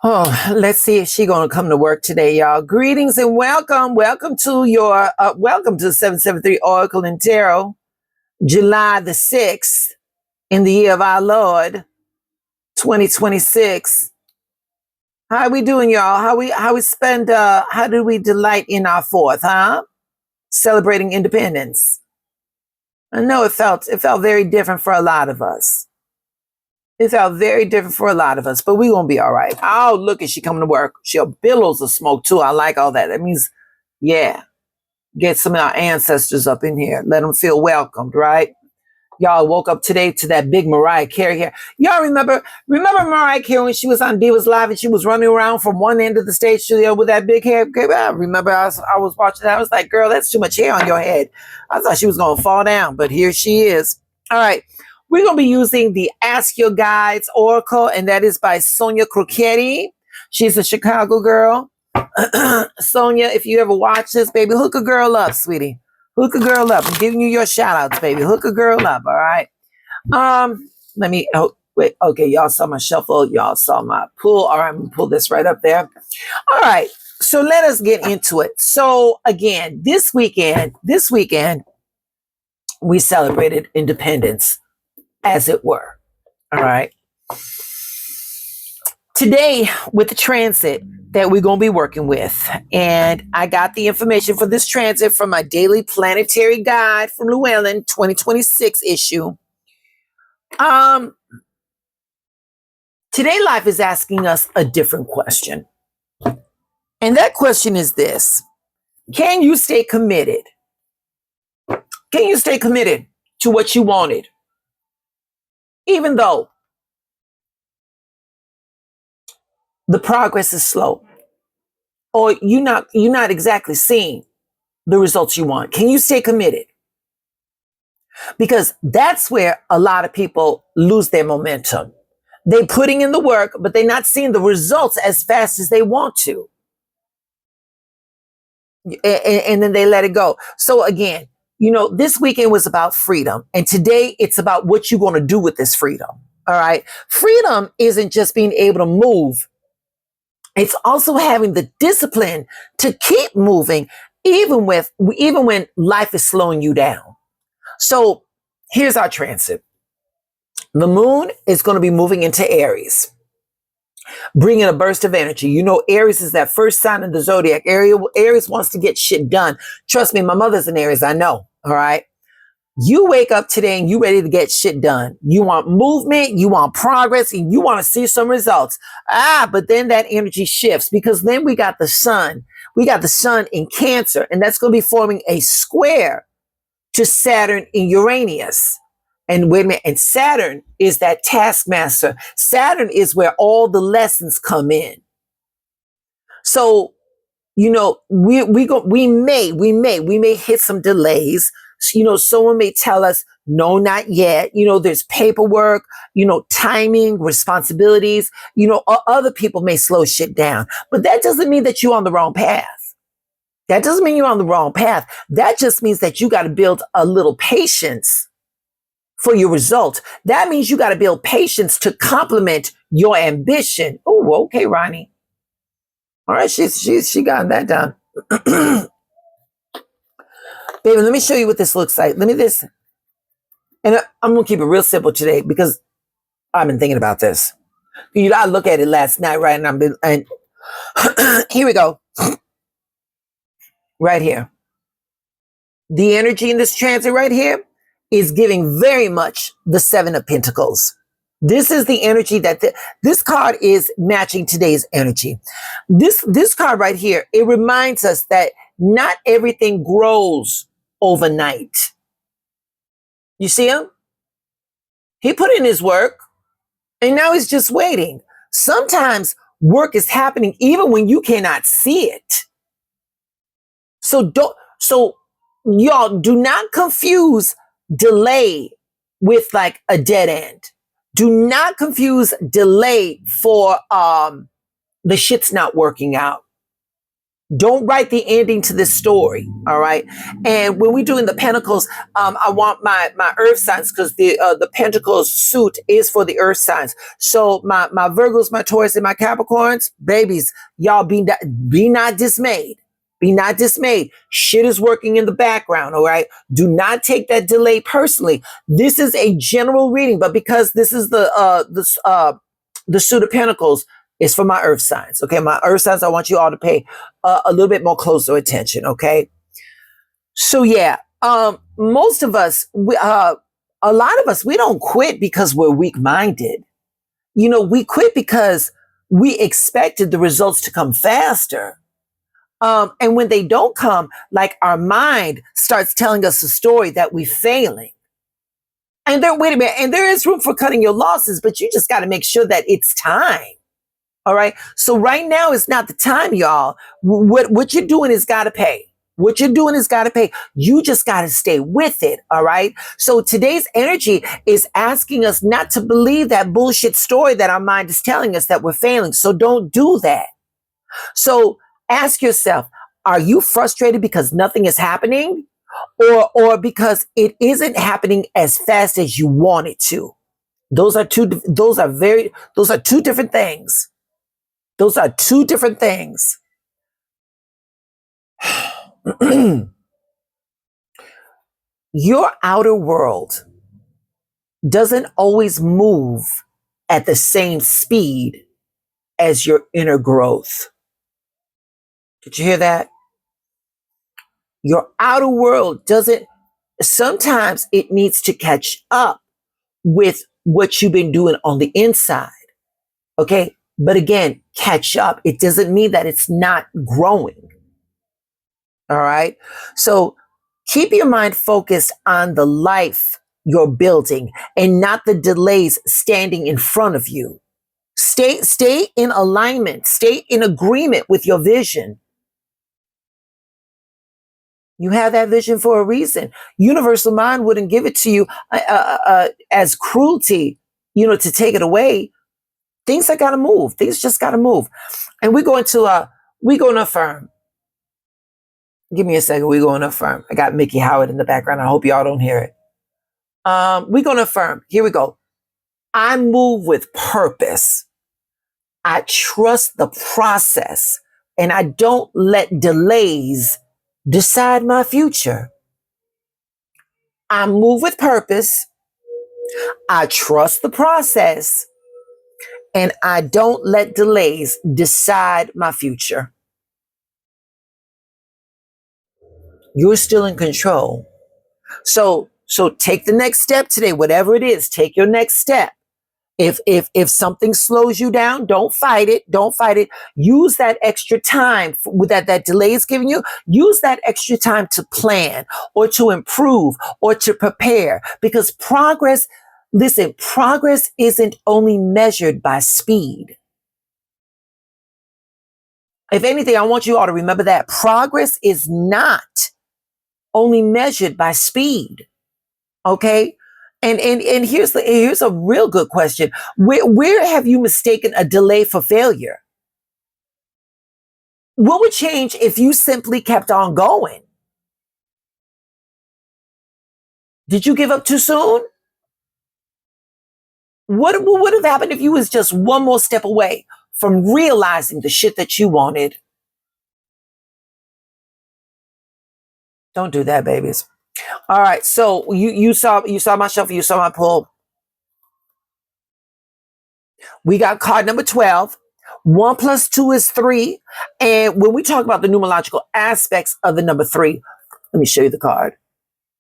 Oh, let's see if she gonna come to work today, y'all. Greetings and welcome. Welcome to 773 Oracle and Tarot, July the 6th, in the year of our Lord, 2026. How we doing, y'all? How do we delight in our fourth, huh? Celebrating independence. I know it felt very different for a lot of us. It felt very different for a lot of us, but we gonna be all right. Oh, look at she coming to work. She'll billows of smoke too. I like all that. That means, yeah, get some of our ancestors up in here. Let them feel welcomed, right? Y'all woke up today to that big Mariah Carey hair. Y'all remember Mariah Carey when she was on Divas Live and she was running around from one end of the stage to the other with that big hair? I remember I was watching that. I was like, girl, that's too much hair on your head. I thought she was gonna fall down, but here she is. All right. We're going to be using the Ask Your Guides Oracle, and that is by Sonia Crocetti. She's a Chicago girl. Sonia, if you ever watch this, baby, hook a girl up, sweetie. Hook a girl up. I'm giving you your shout outs, baby. Hook a girl up, all right? Wait, okay, y'all saw my shuffle. Y'all saw my pull. All right, I'm going to pull this right up there. All right, so let us get into it. So, again, this weekend, we celebrated independence, as it were. All right. Today, with the transit that we're going to be working with, and I got the information for this transit from my daily planetary guide from Llewellyn 2026 issue. Today, life is asking us a different question. And that question is this: can you stay committed? Can you stay committed to what you wanted? Even though the progress is slow, or you're not exactly seeing the results you want. Can you stay committed? Because that's where a lot of people lose their momentum. They're putting in the work, but they're not seeing the results as fast as they want to. And then they let it go. So again, this weekend was about freedom. And today it's about what you're going to do with this freedom. All right. Freedom isn't just being able to move. It's also having the discipline to keep moving, even when life is slowing you down. So here's our transit. The moon is going to be moving into Aries, bringing a burst of energy. Aries is that first sign in the zodiac. Aries wants to get shit done. Trust me, my mother's an Aries. I know. All right. You wake up today and you ready to get shit done. You want movement, you want progress, and you want to see some results. But then that energy shifts because then we got the sun. We got the sun in Cancer, and that's going to be forming a square to Saturn in Uranus. And wait a minute, and Saturn is that taskmaster. Saturn is where all the lessons come in. So, we may hit some delays. Someone may tell us, no, not yet. There's paperwork, timing, responsibilities. Other people may slow shit down, but that doesn't mean that you're on the wrong path. That doesn't mean you're on the wrong path. That just means that you got to build a little patience for your results. That means you got to build patience to complement your ambition. Oh, okay, Ronnie. All right, she got that done. Baby, let me show you what this looks like. And I'm going to keep it real simple today because I've been thinking about this. I looked at it last night, right? And here we go. Right here. The energy in this transit right here is giving very much the Seven of Pentacles. This is the energy that this card is matching today's energy. This card right here, it reminds us that not everything grows overnight. You see him? He put in his work and now he's just waiting. Sometimes work is happening even when you cannot see it. So y'all do not confuse delay with like a dead end. Do not confuse delay for the shit's not working out. Don't write the ending to this story. All right. And when we're doing the pentacles, I want my earth signs, because the pentacles suit is for the earth signs. So my Virgos, my Taurus, and my Capricorns, babies, y'all be not dismayed. Be not dismayed. Shit is working in the background. All right. Do not take that delay personally. This is a general reading, but because this is the suit of pentacles, is for my earth signs. Okay. My earth signs, I want you all to pay a little bit more closer attention. Okay. So yeah, most of us, a lot of us, we don't quit because we're weak minded. You know, we quit because we expected the results to come faster. And when they don't come, like, our mind starts telling us a story that we're failing. And wait a minute, and there is room for cutting your losses, but you just got to make sure that it's time. All right. So right now is not the time, y'all. What you're doing is got to pay. What you're doing is got to pay. You just got to stay with it. All right. So today's energy is asking us not to believe that bullshit story that our mind is telling us that we're failing. So don't do that. So ask yourself, are you frustrated because nothing is happening, or because it isn't happening as fast as you want it to? Those are two different things. Those are two different things. Your outer world doesn't always move at the same speed as your inner growth. Did you hear that? Your outer world sometimes it needs to catch up with what you've been doing on the inside. Okay. But again, catch up. It doesn't mean that it's not growing. All right. So keep your mind focused on the life you're building and not the delays standing in front of you. Stay in alignment. Stay in agreement with your vision. You have that vision for a reason. Universal mind wouldn't give it to you as cruelty, to take it away. Things are gotta move. Things just gotta move. And we're going to affirm. Give me a second. We're going to affirm. I got Mickey Howard in the background. I hope y'all don't hear it. We're going to affirm. Here we go. I move with purpose. I trust the process, and I don't let delays decide my future. I move with purpose. I trust the process, and I don't let delays decide my future. You're still in control. So take the next step today, whatever it is, take your next step. If something slows you down, don't fight it. Don't fight it. Use that extra time that delay is giving you. Use that extra time to plan or to improve or to prepare, because progress isn't only measured by speed. If anything, I want you all to remember that progress is not only measured by speed. Okay. And here's a real good question. Where have you mistaken a delay for failure? What would change if you simply kept on going? Did you give up too soon? What would have happened if you was just one more step away from realizing the shit that you wanted? Don't do that, babies. All right. So you saw my shuffle, you saw my pull. We got card number 12. 1 plus 2 is 3. And when we talk about the numerological aspects of the number 3, let me show you the card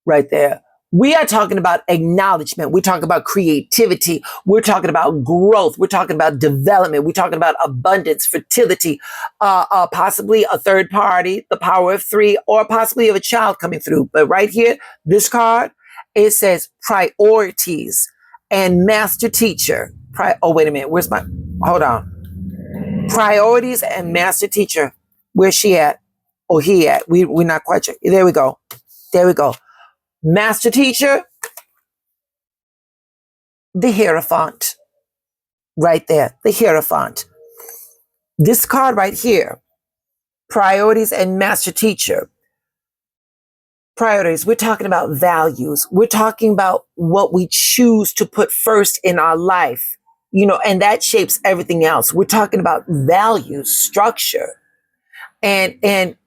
right there. We are talking about acknowledgement. We're talking about creativity. We're talking about growth. We're talking about development. We're talking about abundance, fertility, possibly a third party, the power of 3, or possibly of a child coming through. But right here, this card, it says priorities and master teacher. Oh, wait a minute. Hold on. Priorities and master teacher. Where's she at? Or he at? We're not quite sure. There we go. There we go. Master teacher, the Hierophant. Right there, the Hierophant. This card right here Priorities and master teacher. Priorities. We're talking about values. We're talking about what we choose to put first in our life, and that shapes everything else. We're talking about values, structure. And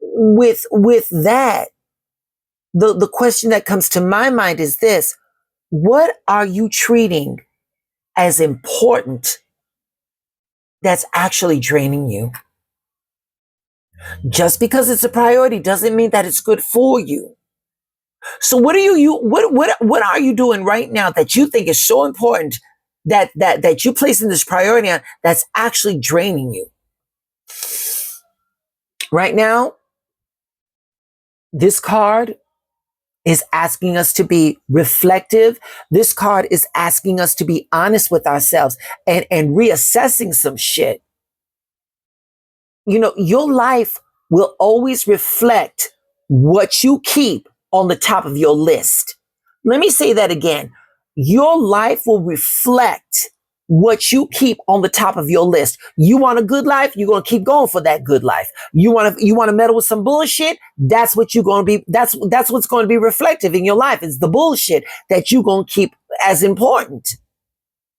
with that, the question that comes to my mind is this: what are you treating as important that's actually draining you? Just because it's a priority doesn't mean that it's good for you. So what are you doing right now that you think is so important that you placing this priority on that's actually draining you? Right now, this card is asking us to be reflective. This card is asking us to be honest with ourselves and reassessing some shit. Your life will always reflect what you keep on the top of your list. Let me say that again. Your life will reflect what you keep on the top of your list. You want a good life, you're going to keep going for that good life. You want to meddle with some bullshit, that's what you're going to be, that's what's going to be reflective in your life. It's the bullshit that you're going to keep as important.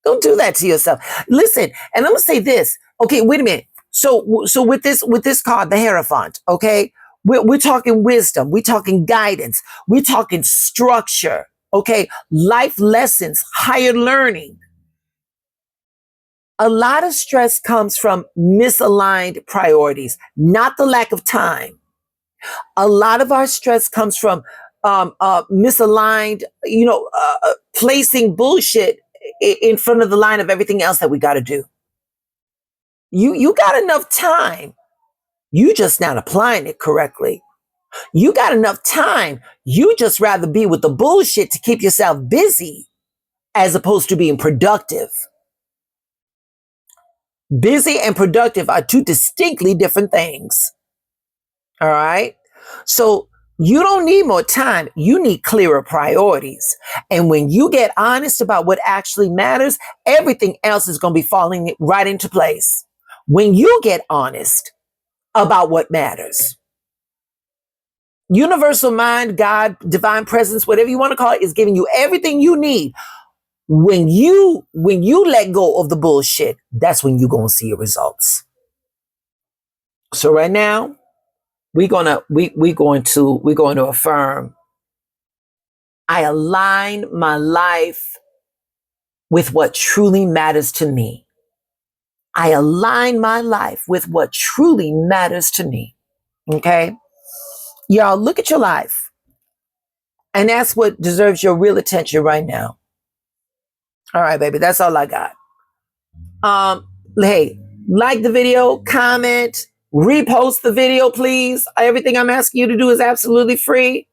Don't do that to yourself. Listen, and I'm going to say this. Okay, wait a minute. So with this card, the Hierophant, okay, we're talking wisdom, we're talking guidance, we're talking structure, okay, life lessons, higher learning. A lot of stress comes from misaligned priorities, not the lack of time. A lot of our stress comes from misaligned, placing bullshit in front of the line of everything else that we got to do. You got enough time. You just not applying it correctly. You got enough time. You just rather be with the bullshit to keep yourself busy as opposed to being productive. Busy and productive are two distinctly different things. All right. So you don't need more time. You need clearer priorities. And when you get honest about what actually matters, everything else is going to be falling right into place. When you get honest about what matters. Universal mind, God, divine presence, whatever you want to call it, is giving you everything you need. When you let go of the bullshit, that's when you're going to see your results. So right now, we're going to affirm, I align my life with what truly matters to me. I align my life with what truly matters to me. Okay? Y'all, look at your life. And that's what deserves your real attention right now. All right, baby, that's all I got. Hey, like the video, comment, repost the video, please. Everything I'm asking you to do is absolutely free.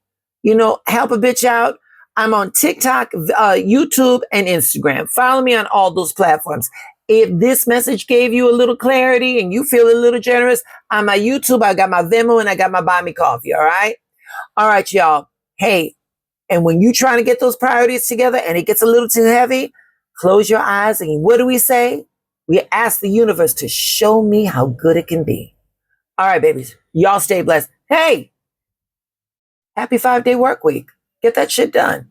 Help a bitch out. I'm on TikTok, YouTube, and Instagram. Follow me on all those platforms. If this message gave you a little clarity and you feel a little generous, on my YouTube, I got my Venmo and I got my Buy Me Coffee, all right? All right, y'all. Hey, and when you're trying to get those priorities together and it gets a little too heavy, close your eyes and what do we say? We ask the universe to show me how good it can be. All right, babies. Y'all stay blessed. Hey, happy 5-day work week. Get that shit done.